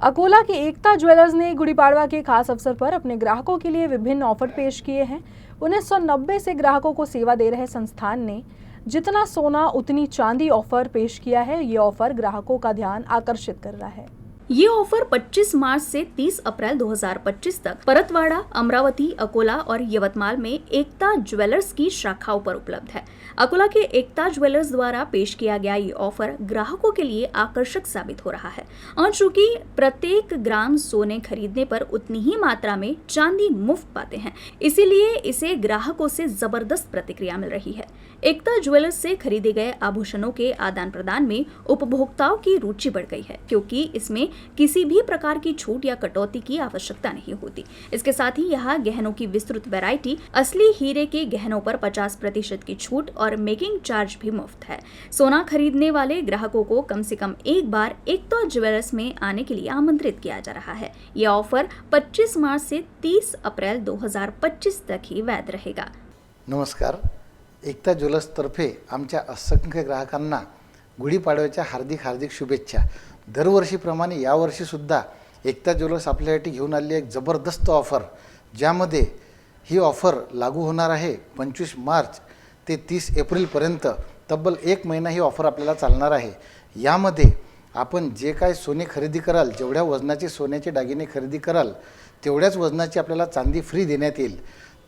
अकोला के एकता jewellers ने गुड़ी पाड़वा के खास अवसर पर अपने ग्राहकों के लिए विभिन्न ऑफर पेश किए हैं। 1990 से ग्राहकों को सेवा दे रहे संस्थान ने जितना सोना उतनी चांदी ऑफर पेश किया है। ये ऑफर ग्राहकों का ध्यान आकर्षित कर रहा है। ये ऑफर 25 मार्च से 30 अप्रैल 2025 तक परतवाड़ा, अमरावती, अकोला और यवतमाल में एकता ज्वेलर्स की शाखाओं पर उपलब्ध है। अकोला के एकता ज्वेलर्स द्वारा पेश किया गया ये ऑफर ग्राहकों के लिए आकर्षक साबित हो रहा है और चूंकि प्रत्येक ग्राम सोने खरीदने पर उतनी ही मात्रा में चांदी मुफ्त पाते हैं, इसीलिए इसे ग्राहकों से जबरदस्त प्रतिक्रिया मिल रही है। एकता ज्वेलर्स से खरीदे गए आभूषणों के आदान प्रदान में उपभोक्ताओं की रुचि बढ़ गई है, क्योंकि इसमें किसी भी प्रकार की छूट या कटौती की आवश्यकता नहीं होती। इसके साथ ही यहाँ गहनों की विस्तृत वैरायटी, असली हीरे के गहनों पर 50% की छूट और मेकिंग चार्ज भी मुफ्त है। सोना खरीदने वाले ग्राहकों को कम से कम एक बार एकता ज्वेलर्स में आने के लिए आमंत्रित किया जा रहा है। यह ऑफर 25 मार्च से 30 अप्रैल 2025 तक ही वैध रहेगा। नमस्कार, एकता ज्वेलर्सतर्फे आमच्या असंख्य ग्राहकांना गुढीपाडव्याच्या हार्दिक शुभेच्छा। दरवर्षीप्रमाणे यावर्षीसुद्धा एकता ज्वेलर्स आपल्यासाठी घेऊन आलेली एक जबरदस्त ऑफर, ज्यामध्ये ही ऑफर लागू होणार आहे 25 मार्च ते 30 एप्रिलपर्यंत। तब्बल 1 महिना ही ऑफर आपल्याला चालणार आहे। यामध्ये आपण जे काय सोने खरेदी कराल, जेवढ्या वजनाचे सोन्याचे दागिने खरेदी कराल, तेवढ्याच वजनाची आपल्याला चांदी फ्री देण्यात येईल।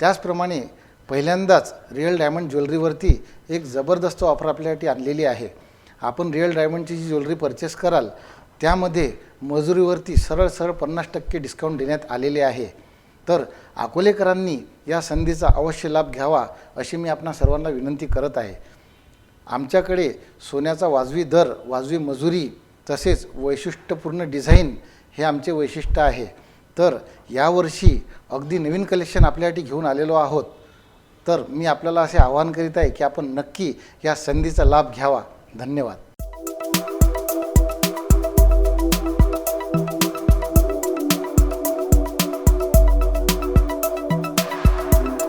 त्याचप्रमाणे पहिल्यांदाच रिअल डायमंड ज्वेलरीवरती एक जबरदस्त ऑफर आपल्यासाठी आणलेली आहे। आपण रिअल डायमंडची जी ज्वेलरी परचेस कराल, त्यामध्ये मजुरीवरती सरळ 50% डिस्काउंट देण्यात आलेले आहे। तर अकोलेकरांनी या संधीचा अवश्य लाभ घ्यावा अशी मी आपणा सर्वांना विनंती करत आहे। आमच्याकडे सोन्याचा वाजवी दर, वाजवी मजुरी तसेच वैशिष्ट्यपूर्ण डिझाइन हे आमचे वैशिष्ट्य आहे। तर यावर्षी अगदी नवीन कलेक्शन आपल्यासाठी घेऊन आलेलो आहोत। तर मी आपल्याला असे आवाहन करीत आहे की आपण नक्की या संधीचा लाभ घ्यावा। धन्यवाद।